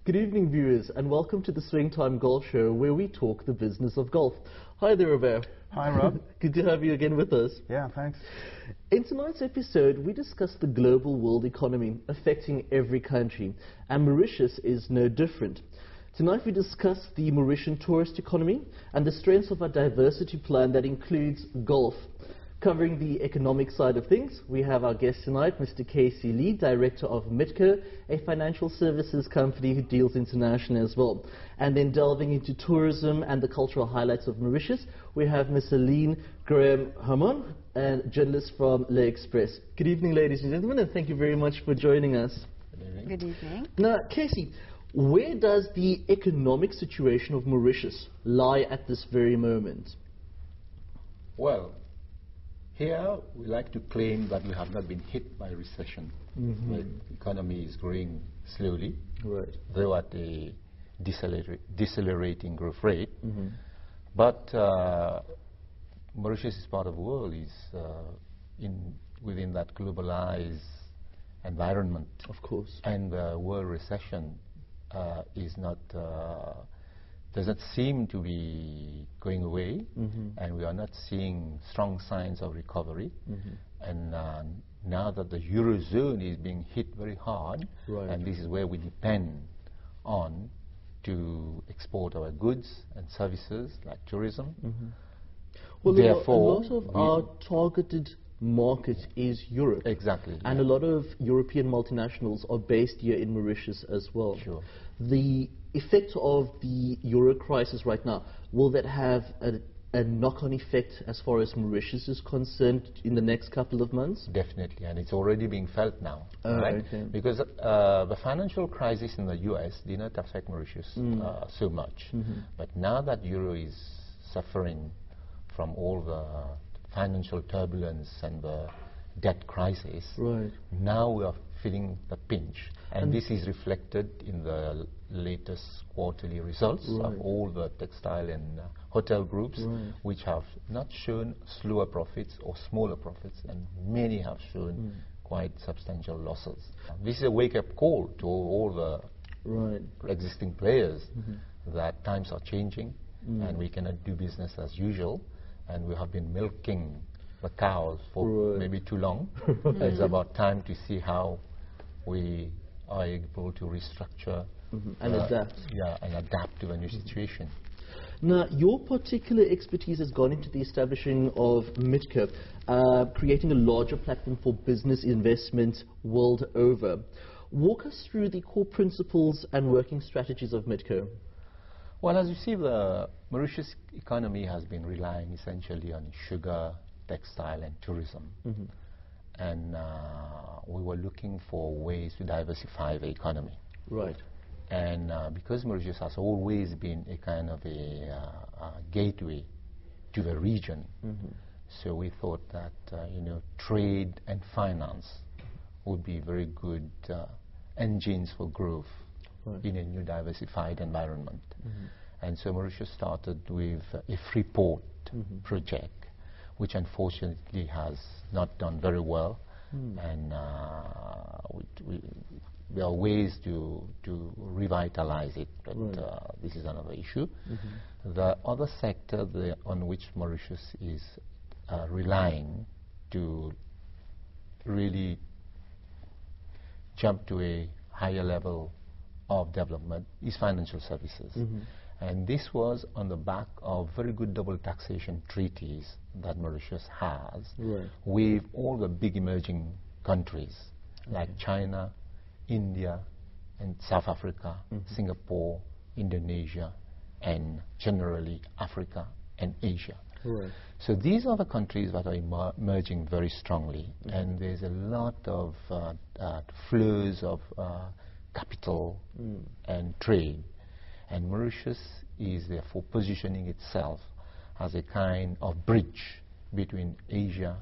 Good evening, viewers, and welcome to the Swingtime Golf Show, where we talk the business of golf. Hi there, Robert. Hi, Rob. Good to have you again with us. Yeah, thanks. In tonight's episode, we discuss the global world economy affecting every country, and Mauritius is no different. Tonight we discuss the Mauritian tourist economy and the strengths of our diversity plan that includes golf. Covering the economic side of things, we have our guest tonight, Mr. Casey Lee, Director of Mitco, a financial services company who deals internationally as well. And then delving into tourism and the cultural highlights of Mauritius, we have Ms. Aline Graham-Hamon, a journalist from Le Express. Good evening, ladies and gentlemen, and thank you very much for joining us. Good evening. Now, Casey, where does the economic situation of Mauritius lie at this very moment? Well, here we like to claim that we have not been hit by recession. The economy is growing slowly, though at a decelerating growth rate. But Mauritius is part of the world, is within that globalized environment. Of course. And the world recession doesn't seem to be going away, and we are not seeing strong signs of recovery. And now that the Eurozone is being hit very hard, and this is where we depend on to export our goods and services like tourism. Well, therefore, a lot of our targeted market is Europe. Exactly. And a lot of European multinationals are based here in Mauritius as well. Sure. The effect of the euro crisis right now, will that have a knock-on effect as far as Mauritius is concerned in the next couple of months? Definitely, and it's already being felt now, right? Okay. Because the financial crisis in the US did not affect Mauritius so much. But now that euro is suffering from all the financial turbulence and the debt crisis, now we are feeling the pinch. And this is reflected in the latest quarterly results of all the textile and hotel groups, which have not shown slower profits or smaller profits, and many have shown quite substantial losses. This is a wake-up call to all the existing players that times are changing and we cannot do business as usual, and we have been milking the cows for maybe too long. It's about time to see how we are able to restructure and adapt. Yeah, and adapt to a new situation. Now, your particular expertise has gone into the establishing of Mitco, creating a larger platform for business investment world over. Walk us through the core principles and working strategies of Mitco. Well, as you see, the Mauritius economy has been relying essentially on sugar, textile, and tourism. And we were looking for ways to diversify the economy. And because Mauritius has always been a kind of a gateway to the region, so we thought that trade and finance would be very good engines for growth in a new diversified environment. And so Mauritius started with a free port project, which unfortunately has not done very well. And there are ways to revitalize it, but this is another issue. The other sector on which Mauritius is relying to really jump to a higher level of development is financial services. And this was on the back of very good double taxation treaties that Mauritius has with all the big emerging countries like China, India, and South Africa, Singapore, Indonesia, and generally Africa and Asia. So these are the countries that are emerging very strongly, and there's a lot of flows of capital and trade. And Mauritius is therefore positioning itself as a kind of bridge between Asia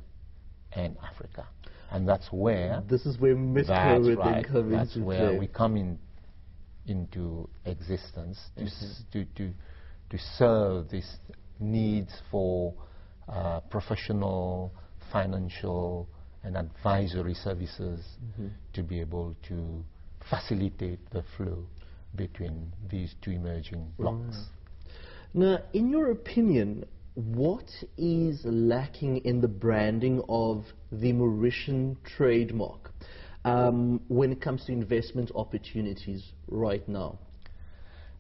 and Africa. And that's where... This is where Mitco would then come into That's where we come into existence to serve these needs for professional, financial, and advisory services to be able to facilitate the flow between these two emerging blocks. Now, in your opinion, what is lacking in the branding of the Mauritian trademark when it comes to investment opportunities right now?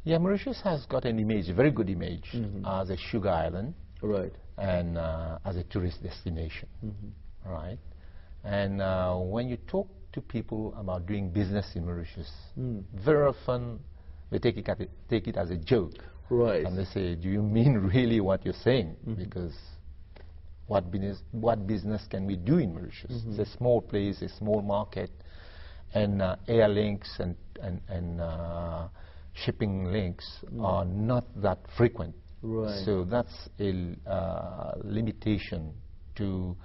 Yeah, Mauritius has got an image, a very good image, as a sugar island, Right. and as a tourist destination, right? And when you talk to people about doing business in Mauritius, very often they take it as a joke. Right. And they say, do you mean really what you're saying? Because what business can we do in Mauritius? It's a small place, a small market, and air links and shipping links are not that frequent. Right. So that's a limitation to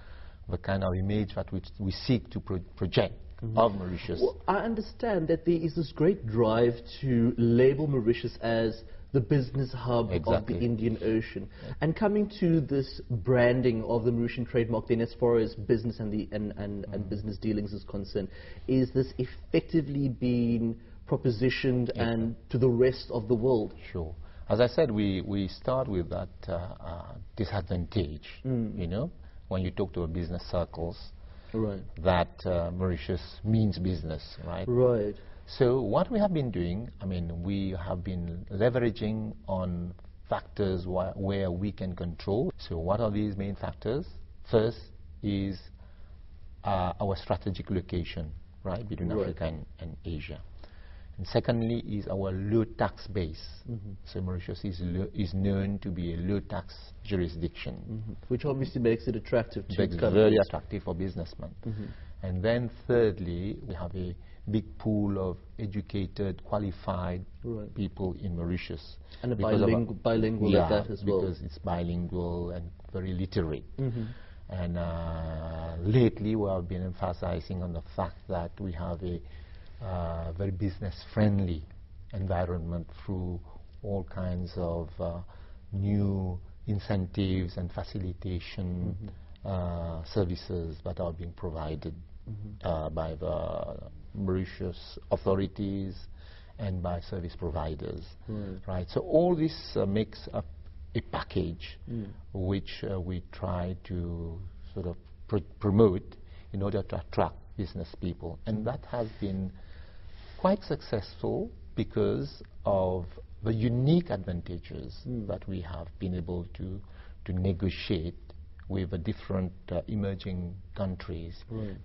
the kind of image that we seek to project of Mauritius. Well, I understand that there is this great drive to label Mauritius as the business hub of the Indian Ocean. And coming to this branding of the Mauritian trademark, then as far as business and business dealings is concerned, is this effectively being propositioned and to the rest of the world? Sure. As I said, we start with that disadvantage, you know, when you talk to business circles, right, that Mauritius means business, right? Right. So what we have been doing, I mean, we have been leveraging on factors where we can control. So what are these main factors? First is our strategic location, right, between Africa and Asia. And secondly is our low tax base. So Mauritius is known to be a low tax jurisdiction. Which obviously makes it attractive to companies. Very attractive for businessmen. And then thirdly, we have a big pool of educated, qualified people in Mauritius. And bilingual at that as well. Because it's bilingual and very literate. And lately we have been emphasizing on the fact that we have a very business-friendly environment through all kinds of new incentives and facilitation services that are being provided by the Mauritius authorities and by service providers. Right. So all this makes up a package which we try to sort of promote in order to attract business people. And that has been quite successful because of the unique advantages that we have been able to negotiate with the different emerging countries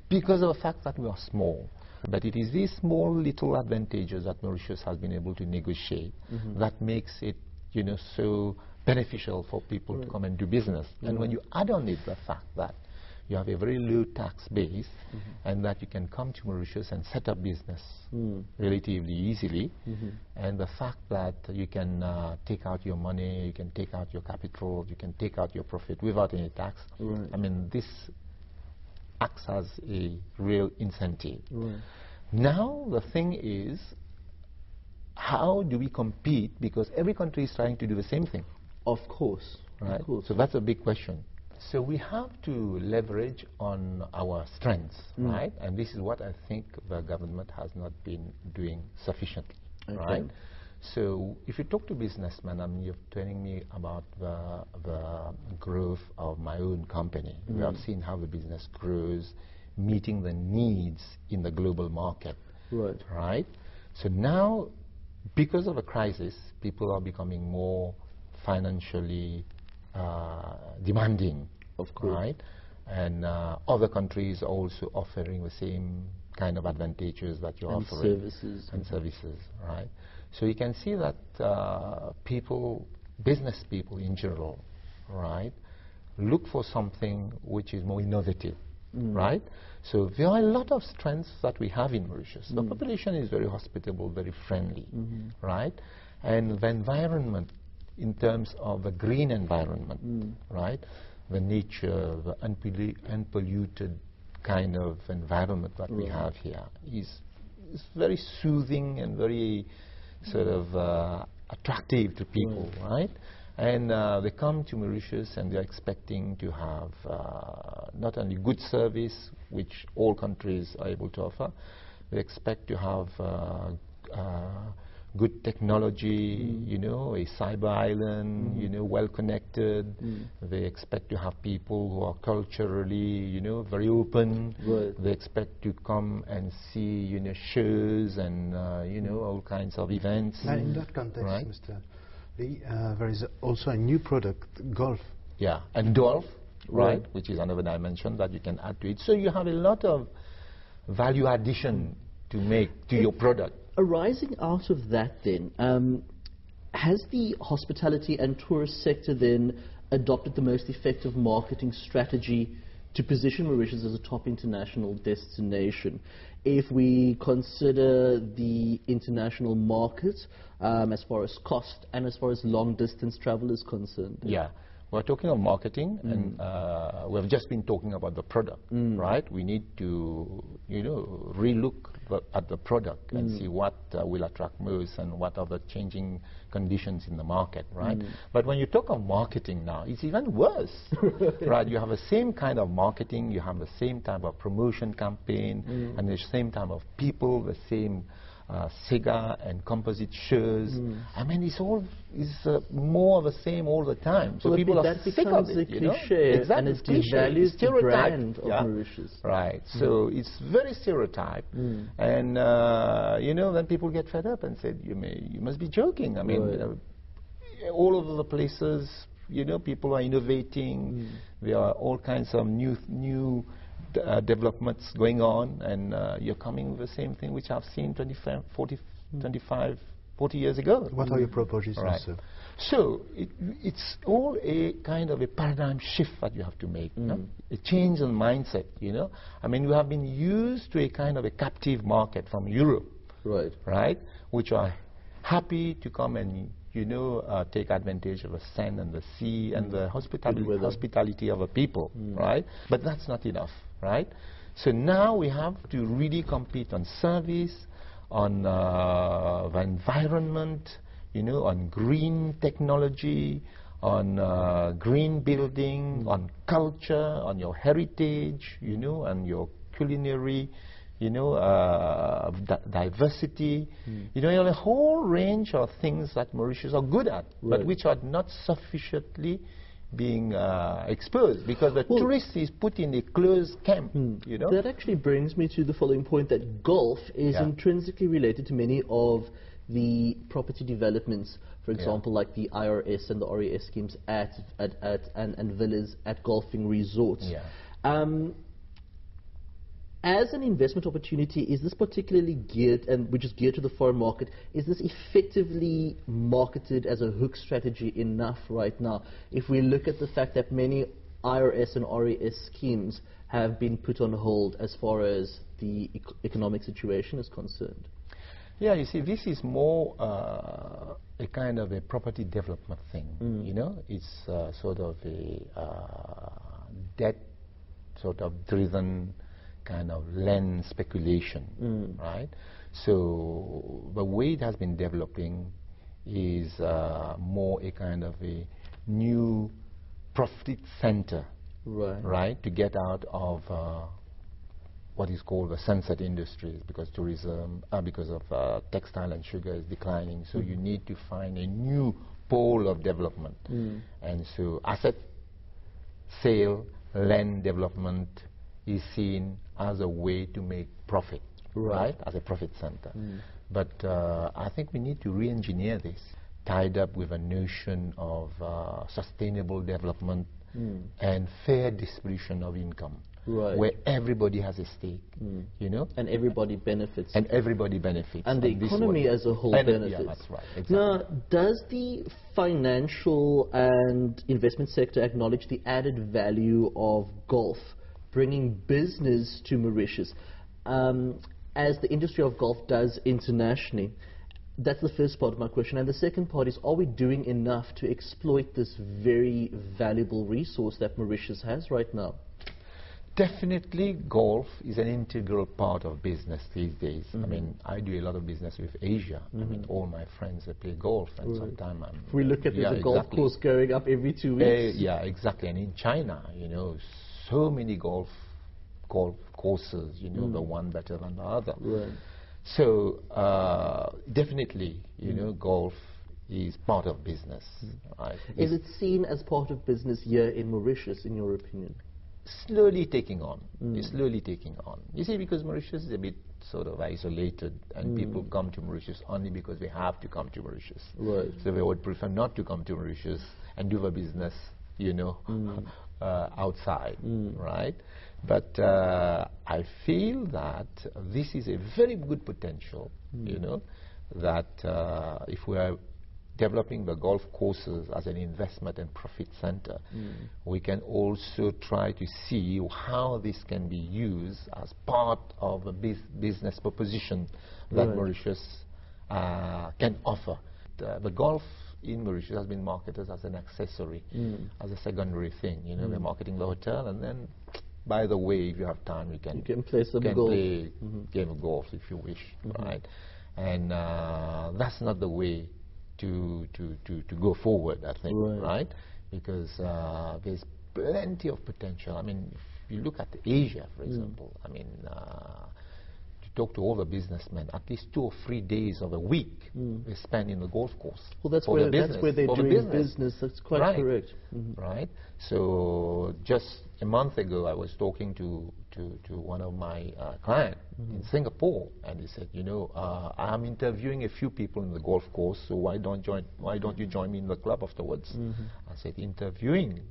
because of the fact that we are small. But it is these small little advantages that Mauritius has been able to negotiate that makes it, you know, so beneficial for people to come and do business. And when you add on it the fact that you have a very low tax base and that you can come to Mauritius and set up business relatively easily, and the fact that you can take out your money, you can take out your capital, you can take out your profit without any tax, I mean, this acts as a real incentive. Now the thing is, how do we compete? Because every country is trying to do the same thing. Of course. Right? Of course. So that's a big question. So we have to leverage on our strengths, right? And this is what I think the government has not been doing sufficiently, right? So if you talk to businessmen, I mean, you're telling me about the growth of my own company. We have seen how the business grows, meeting the needs in the global market, right? So now, because of a crisis, people are becoming more financially demanding, of course, right? And other countries are also offering the same kind of advantages that you're offering. Services, right? So you can see that business people in general, right, look for something which is more innovative, right? So there are a lot of strengths that we have in Mauritius. The population is very hospitable, very friendly, right? And the environment, in terms of the green environment, right? The nature, the unpolluted kind of environment that we have here is very soothing and very sort of attractive to people, right? And they come to Mauritius and they're expecting to have not only good service, which all countries are able to offer, they expect to have good technology, you know, a cyber island, you know, well connected. They expect to have people who are culturally, you know, very open. Right. They expect to come and see, you know, shows and, you know, all kinds of events. Now, in that context, Right. Mr. Lee, there is also a new product, golf. Yeah, and golf, right, Right. which is another dimension that you can add to it. So you have a lot of value addition to make to your product. Arising out of that then, has the hospitality and tourist sector then adopted the most effective marketing strategy to position Mauritius as a top international destination? If we consider the international market as far as cost and as far as long distance travel is concerned. Yeah. We're talking of marketing, and we've just been talking about the product, right? We need to, you know, relook at the product and see what will attract most and what are the changing conditions in the market, right? But when you talk of marketing now, it's even worse, right? You have the same kind of marketing, you have the same type of promotion campaign, and the same type of people, the same cigar and composite shows. I mean, it's all more of the same all the time. So Well, people are that sick becomes of it, a you know? cliché, Exactly, and it it's cliché, devalues it's the stereotype, brand of yeah? Mauritius. Right. So it's very stereotyped, and you know, then people get fed up and said, "You must be joking." I mean, Right. all over the places, you know, people are innovating. There are all kinds of new developments going on, and you're coming with the same thing which I've seen 25, 40 years ago. What are your propositions, Right. sir? So it's all a kind of a paradigm shift that you have to make, no? A change in mindset, you know. I mean, we have been used to a kind of a captive market from Europe, Right. right, which are happy to come and, you know, take advantage of the sand and the sea and the hospitality of the people, right? But that's not enough, right? So now we have to really compete on service, on the environment, you know, on green technology, on green building, on culture, on your heritage, you know, and your culinary, you know, diversity. You know, you have a whole range of things that Mauritius are good at, but which are not sufficiently being exposed, because the tourist is put in a closed camp, you know. That actually brings me to the following point, that golf is intrinsically related to many of the property developments, for example, like the IRS and the RES schemes and villas at golfing resorts. As an investment opportunity, is this particularly geared, and which is geared to the foreign market, is this effectively marketed as a hook strategy enough right now? If we look at the fact that many IRS and RES schemes have been put on hold as far as the economic situation is concerned. Yeah, you see, this is more a kind of a property development thing, you know. It's sort of a debt sort of driven kind of land speculation, right? So the way it has been developing is more a kind of a new profit center, right? To get out of what is called the sunset industries, because tourism, because of textile and sugar is declining. So you need to find a new pole of development, and so asset sale, land development is seen as a way to make profit, right? As a profit center. But I think we need to re-engineer this, tied up with a notion of sustainable development and fair distribution of income, where everybody has a stake, you know? And everybody benefits. And everybody benefits. And the economy as a whole benefits. Yeah, that's right. Exactly. Now, does the financial and investment sector acknowledge the added value of golf, bringing business to Mauritius, as the industry of golf does internationally? That's the first part of my question. And the second part is, are we doing enough to exploit this very valuable resource that Mauritius has right now? Definitely, golf is an integral part of business these days. I mean, I do a lot of business with Asia. I mean, all my friends, they play golf, and sometimes I'm... If we look at there's a golf course going up every 2 weeks. Yeah, exactly. And in China, you know, so many golf courses, you know, the one better than the other. So definitely, golf is part of business. Right? Is it seen as part of business here in Mauritius, in your opinion? Slowly taking on. It's slowly taking on. You see, because Mauritius is a bit sort of isolated, and people come to Mauritius only because they have to come to Mauritius. Right. So they would prefer not to come to Mauritius and do the business, outside, right? But I feel that this is a very good potential, that if we are developing the golf courses as an investment and profit center, we can also try to see how this can be used as part of a business proposition that Mauritius can offer. The golf in Mauritius has been marketed as an accessory, as a secondary thing. They're marketing the hotel, and then, by the way, if you have time, you can play some golf. Play game of golf if you wish, right? And that's not the way to go forward, I think, right? Because there's plenty of potential. I mean, if you look at Asia, for example, I mean, to talk to all the businessmen, at least 2 or 3 days of a week they spend in the golf course. Well, that's where they're doing business. That's quite correct. Right? So just a month ago, I was talking to one of my clients in Singapore, and he said, I'm interviewing a few people in the golf course, so why don't you join me in the club afterwards? I said, interviewing?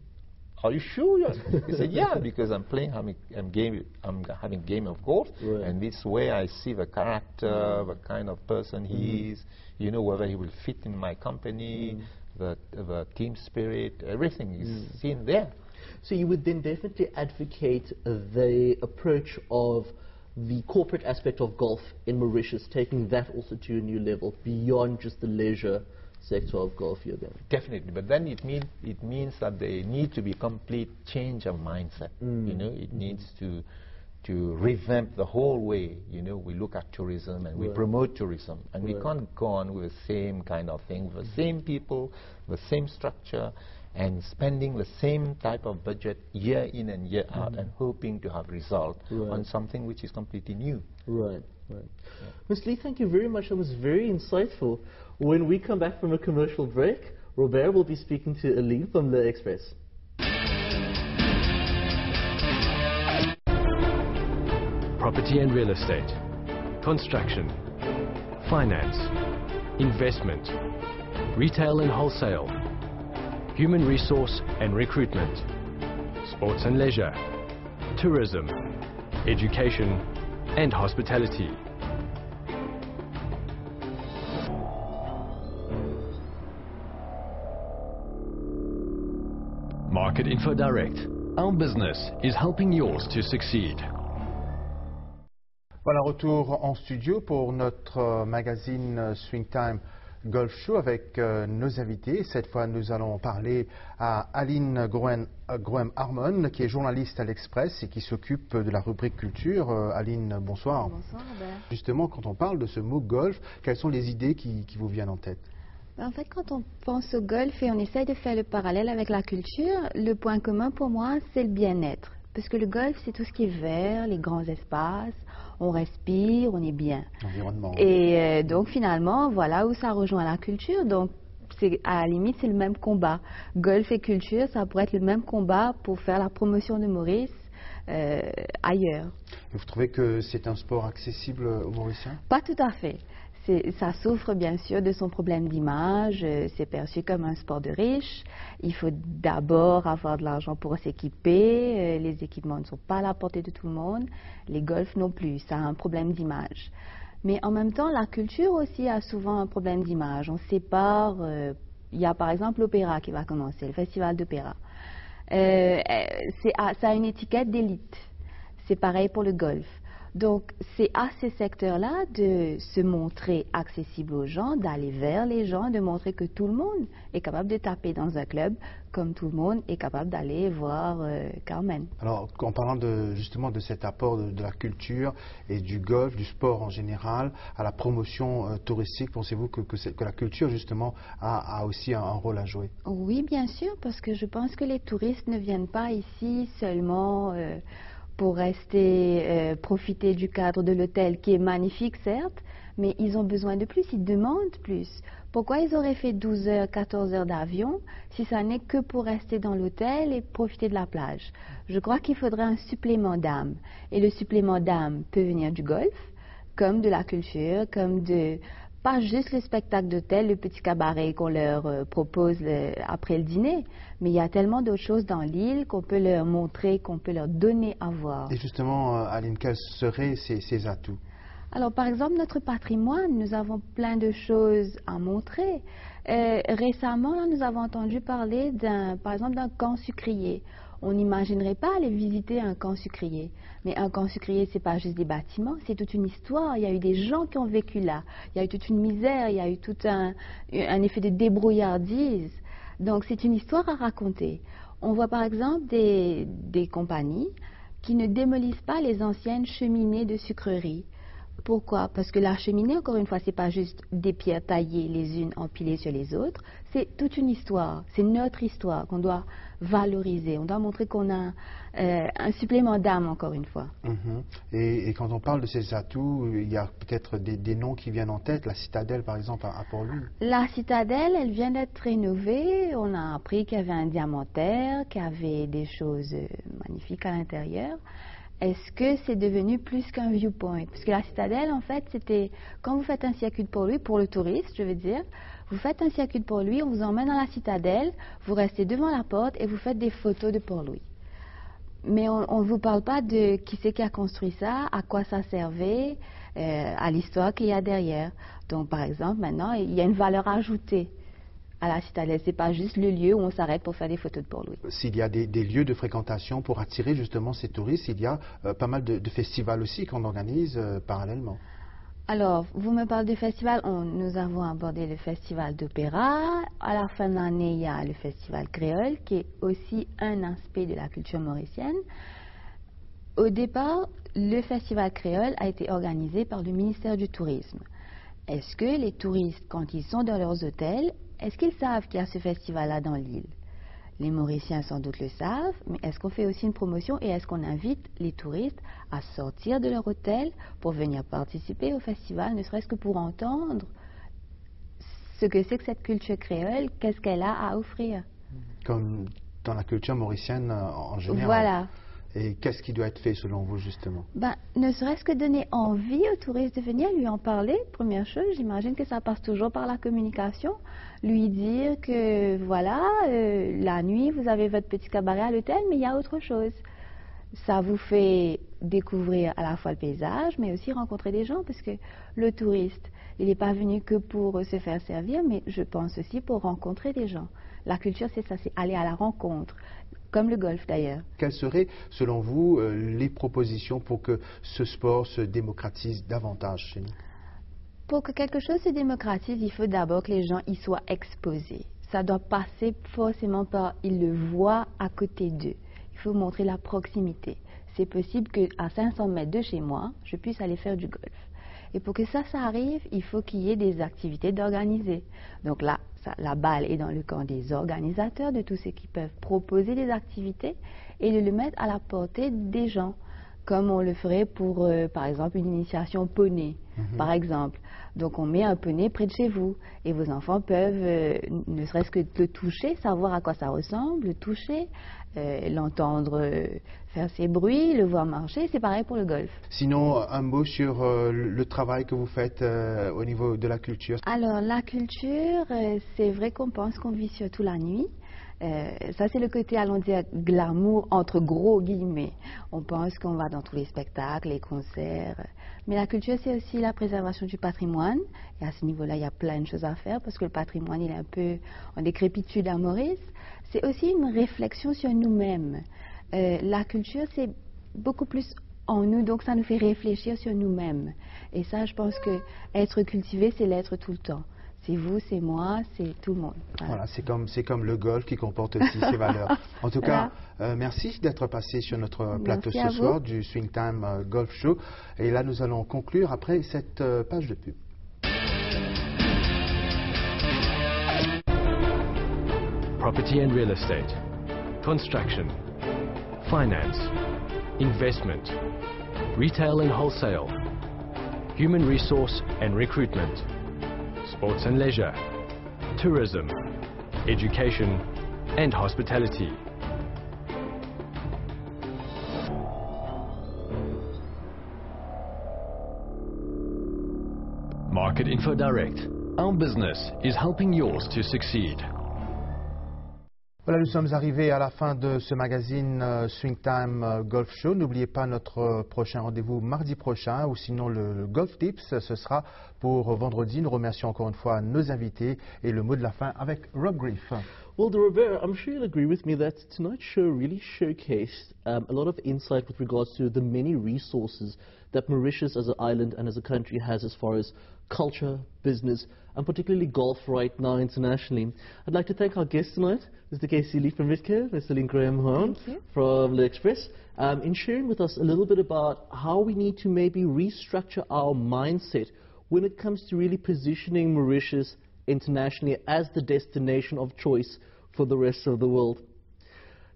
Are you sure? He said, yeah, because I'm having game of golf, and this way I see the character, the kind of person he is, whether he will fit in my company, the team spirit, everything is seen there. So you would then definitely advocate the approach of the corporate aspect of golf in Mauritius, taking that also to a new level beyond just the leisure sector of golf here then. Definitely, but then it means that there need to be a complete change of mindset. It needs to revamp the whole way. We look at tourism and we promote tourism, and we can't go on with the same kind of thing, with the same people, the same structure, and spending the same type of budget year in and year out, and hoping to have result on something which is completely new. Right. Ms. Lee, thank you very much. That was very insightful. When we come back from a commercial break, Robert will be speaking to Aline from Le Express. Property and real estate, construction, finance, investment, retail and wholesale, human resource and recruitment, sports and leisure, tourism, education and hospitality. Market Info Direct. Our business is helping yours to succeed. Voilà, retour en studio pour notre magazine Swingtime Golf Show avec nos invités. Cette fois, nous allons parler à Aline Grohem-Harmon, qui est journaliste à l'Express et qui s'occupe de la rubrique culture. Aline, bonsoir. Bonsoir, Robert. Justement, quand on parle de ce mot golf, quelles sont les idées qui vous viennent en tête? En fait, quand on pense au golf et on essaye de faire le parallèle avec la culture, le point commun pour moi, c'est le bien-être. Parce que le golf, c'est tout ce qui est vert, les grands espaces, on respire, on est bien. L'environnement. Et donc finalement, voilà où ça rejoint la culture. Donc à la limite, c'est le même combat. Golf et culture, ça pourrait être le même combat pour faire la promotion de Maurice ailleurs. Et vous trouvez que c'est un sport accessible aux Mauriciens? Pas tout à fait. Ça souffre bien sûr de son problème d'image, c'est perçu comme un sport de riche. Il faut d'abord avoir de l'argent pour s'équiper, les équipements ne sont pas à la portée de tout le monde, les golfs non plus, ça a un problème d'image. Mais en même temps, la culture aussi a souvent un problème d'image. On sépare, il y a par exemple l'opéra qui va commencer, le festival d'opéra. Ça a une étiquette d'élite, c'est pareil pour le golf. Donc, c'est à ces secteurs-là de se montrer accessible aux gens, d'aller vers les gens, de montrer que tout le monde est capable de taper dans un club, comme tout le monde est capable d'aller voir Carmen. Alors, en parlant justement de cet apport de la culture et du golf, du sport en général, à la promotion touristique, pensez-vous que la culture justement a aussi un rôle à jouer? pour rester profiter du cadre de l'hôtel qui est magnifique, certes, mais ils ont besoin de plus, ils demandent plus. Pourquoi ils auraient fait 12 heures, 14 heures d'avion si ça n'est que pour rester dans l'hôtel et profiter de la plage? Je crois qu'il faudrait un supplément d'âme. Et le supplément d'âme peut venir du golf, comme de la culture, comme de... pas juste le spectacle d'hôtel, le petit cabaret qu'on leur propose après le dîner, mais il y a tellement d'autres choses dans l'île qu'on peut leur montrer, qu'on peut leur donner à voir. Et justement, Aline, quels seraient ces atouts? Alors, par exemple, notre patrimoine, nous avons plein de choses à montrer. Récemment, là, nous avons entendu parler, par exemple, d'un camp sucrier. On n'imaginerait pas aller visiter un camp sucrier. Mais un camp sucrier, ce n'est pas juste des bâtiments, c'est toute une histoire. Il y a eu des gens qui ont vécu là. Il y a eu toute une misère, il y a eu tout un effet de débrouillardise. Donc, c'est une histoire à raconter. On voit, par exemple, des compagnies qui ne démolissent pas les anciennes cheminées de sucreries. Pourquoi? Parce que la cheminée, encore une fois, ce n'est pas juste des pierres taillées les unes empilées sur les autres, c'est toute une histoire, c'est notre histoire qu'on doit valoriser, on doit montrer qu'on a un supplément d'âme, encore une fois. Et quand on parle de ces atouts, il y a peut-être des noms qui viennent en tête, la citadelle par exemple à Port-Louis. La citadelle, elle vient d'être rénovée, on a appris qu'il y avait un diamantaire, qu'il y avait des choses magnifiques à l'intérieur. Est-ce que c'est devenu plus qu'un viewpoint? Parce que la citadelle, en fait, c'était, quand vous faites un circuit de Port-Louis, pour le touriste, je veux dire, vous faites un circuit de Port-Louis, on vous emmène dans la citadelle, vous restez devant la porte et vous faites des photos de Port-Louis. Mais on ne vous parle pas de qui c'est qui a construit ça, à quoi ça servait, à l'histoire qu'il y a derrière. Donc, par exemple, maintenant, il y a une valeur ajoutée à la citadelle. Ce n'est pas juste le lieu où on s'arrête pour faire des photos de Port-Louis. S'il y a des lieux de fréquentation pour attirer justement ces touristes, il y a pas mal de festivals aussi qu'on organise parallèlement. Alors, vous me parlez du festival, nous avons abordé le festival d'opéra. À la fin de l'année, il y a le festival créole, qui est aussi un aspect de la culture mauricienne. Au départ, le festival créole a été organisé par le ministère du Tourisme. Est-ce que les touristes, quand ils sont dans leurs hôtels, est-ce qu'ils savent qu'il y a ce festival-là dans l'île? Les Mauriciens sans doute le savent, mais est-ce qu'on fait aussi une promotion et est-ce qu'on invite les touristes à sortir de leur hôtel pour venir participer au festival, ne serait-ce que pour entendre ce que c'est que cette culture créole, qu'est-ce qu'elle a à offrir? Comme dans la culture mauricienne en général. Voilà. Et qu'est-ce qui doit être fait selon vous justement? Ne serait-ce que donner envie aux touristes de venir, lui en parler. Première chose, j'imagine que ça passe toujours par la communication. Lui dire que voilà, la nuit vous avez votre petit cabaret à l'hôtel, mais il y a autre chose. Ça vous fait découvrir à la fois le paysage, mais aussi rencontrer des gens, parce que le touriste, il n'est pas venu que pour se faire servir, mais je pense aussi pour rencontrer des gens. La culture, c'est ça, c'est aller à la rencontre. Comme le golf d'ailleurs. Quelles seraient, selon vous, les propositions pour que ce sport se démocratise davantage chez nous? Pour que quelque chose se démocratise, il faut d'abord que les gens y soient exposés. Ça doit passer forcément par, ils le voient à côté d'eux. Il faut montrer la proximité. C'est possible qu'à 500 mètres de chez moi, je puisse aller faire du golf. Et pour que ça arrive, il faut qu'il y ait des activités d'organiser. Donc là, la balle est dans le camp des organisateurs, de tous ceux qui peuvent proposer des activités et de le mettre à la portée des gens, comme on le ferait pour, par exemple, une initiation poney, par exemple. Donc on met un poney près de chez vous et vos enfants peuvent, ne serait-ce que le toucher, savoir à quoi ça ressemble, le toucher, l'entendre faire ses bruits, le voir marcher. C'est pareil pour le golf. Sinon, un mot sur le travail que vous faites au niveau de la culture. Alors la culture, c'est vrai qu'on pense qu'on vit surtout la nuit. Ça c'est le côté, allons dire, glamour entre gros guillemets. On pense qu'on va dans tous les spectacles, les concerts. Mais la culture, c'est aussi la préservation du patrimoine. Et à ce niveau-là, il y a plein de choses à faire parce que le patrimoine, il est un peu en décrépitude à Maurice. C'est aussi une réflexion sur nous-mêmes. La culture, c'est beaucoup plus en nous, donc ça nous fait réfléchir sur nous-mêmes. Et ça, je pense que être cultivé, c'est l'être tout le temps. C'est vous, c'est moi, c'est tout le monde. Voilà, c'est comme le golf qui comporte aussi ses valeurs. En tout cas, merci d'être passé sur notre plateau ce soir du Swingtime Golf Show. Et là, nous allons conclure après cette page de pub. Property and real estate, construction, finance, investment, retail and wholesale, human resource and recruitment, sports and leisure, tourism, education and hospitality. Market Info Direct. Our business is helping yours to succeed. Voilà, nous sommes arrivés à la fin de ce magazine Swingtime Golf Show. N'oubliez pas notre prochain rendez-vous mardi prochain, ou sinon le Golf Tips, ce sera pour vendredi. Nous remercions encore une fois nos invités et le mot de la fin avec Rob Griff. Well, Robert, I'm sure you'll agree with me that tonight's show really showcased a lot of insight with regards to the many resources that Mauritius as an island and as a country has as far as culture, business, and particularly golf right now internationally. I'd like to thank our guests tonight, Mr. Casey Lee from Ritco, Mr. Lynn Graham Horn from Le Express, in sharing with us a little bit about how we need to maybe restructure our mindset when it comes to really positioning Mauritius internationally as the destination of choice for the rest of the world.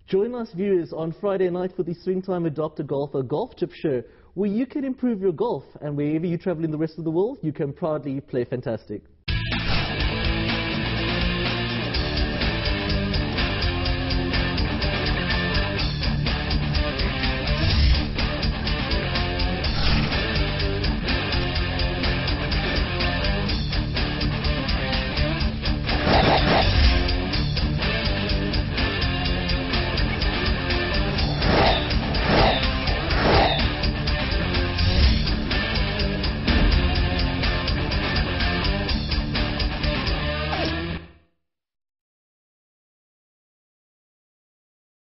Join us, viewers, on Friday night for the Swingtime Adopt a Golfer Golf Tip Show, where you can improve your golf, and wherever you travel in the rest of the world, you can proudly play fantastic.